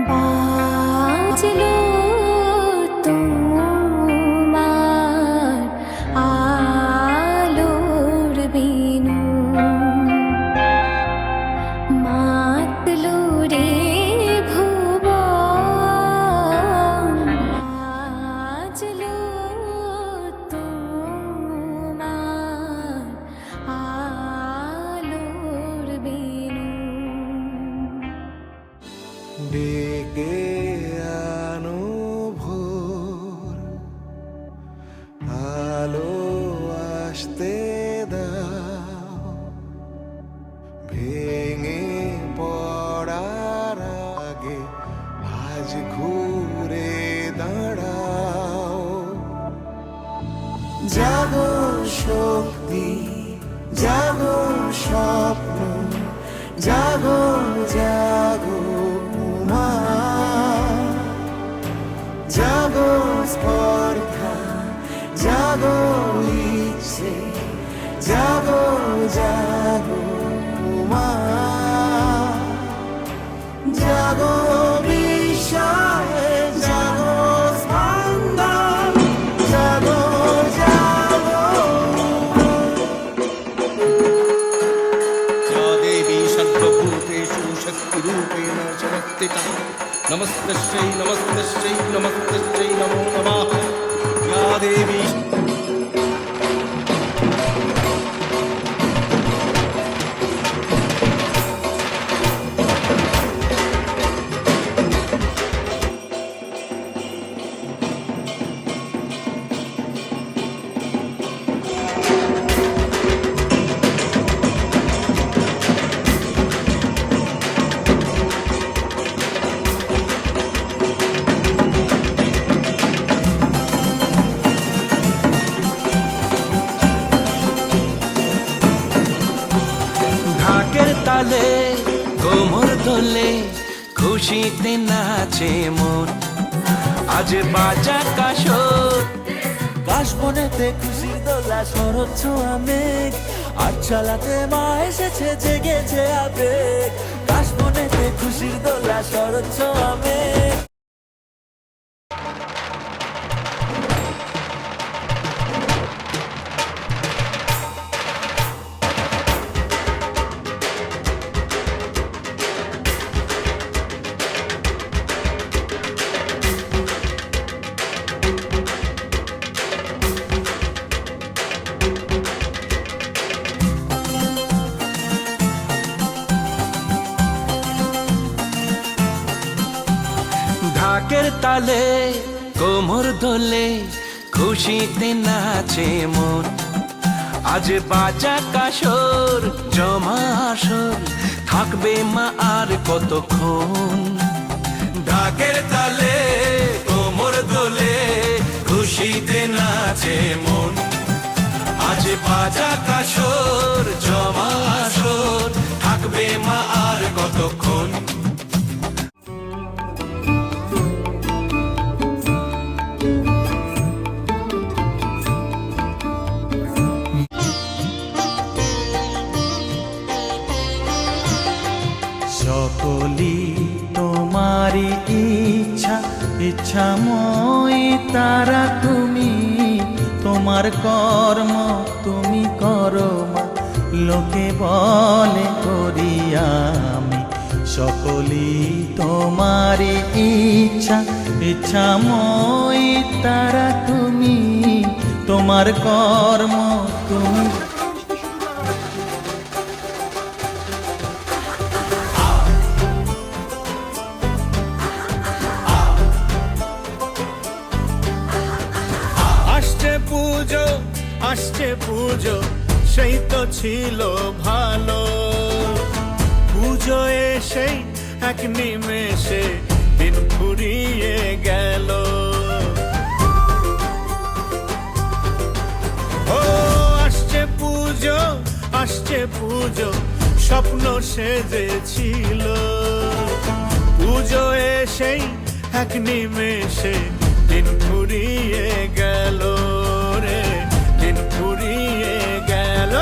বাজলো তোমার আলোর বিনু, মাতলো রে ভুবন, বাজলো তোমার আলোর বিনু। ডেকে আনো ভোর, আলো আসতে দাও, ভেঙে পড়ার আগে আজ ঘুরে দাঁড়াও। জাগো শক্তি, জাগো স্বপ্ন, জাগো জাগো উমা, জাগো স্পর্ধা, জাগো ইচ্ছে, জাগো জাগো উমা, জাগো বিষয়, জাগো স্পন্দন, জাগো জাগো। या देवी सर्वभूतेषु शक्तिरूपेण शक्तिता नमस्तस्यै नमस्तस्यै नमस्तस्यै नमो नमः। या देवी ঢাকের তালে কোমর দোলে খুশিতে নাচে মন, আজ বাজা কাশর কাশবনেতে খুশির দোলা শরৎ ছোঁয়া মেঘ, আর চালাতে মা এসেছে জেগেছে আবেগ। কাশবনেতে খুশির দোলা শরৎ ছোঁয়া মেঘ। ঢাকের তালে কোমর দোলে খুশিতে নাচে মন, আজ বাজা কাশর জমা আসর থাকবে মা আর কতক্ষণ। ঢাকের তালে কোমর দোলে খুশিতে নাচে মন, আজ বাজা কাশর জমা আসর থাকবে মা আর কতক্ষণ। সকলি তোমারি ইচ্ছা, ইচ্ছাময়ী তারা তুমি, তোমার কর্ম তুমি করো মা, লোকে বলে করি আমি। সকলি তোমারি ইচ্ছা, ইচ্ছাময়ী তারা তুমি, তোমার কর্ম তুমি। আসছে পুজো, সেই তো ছিল ভালো, পুজো এসেই এক নিমেষে দিন ফুরিয়ে গেল। ও আসছে পুজো, স্বপ্ন সেজেছিল, পুজো এসেই এক নিমেষে দিন ফুরিয়ে গেল রে, দিন ফুরিয়ে গেল।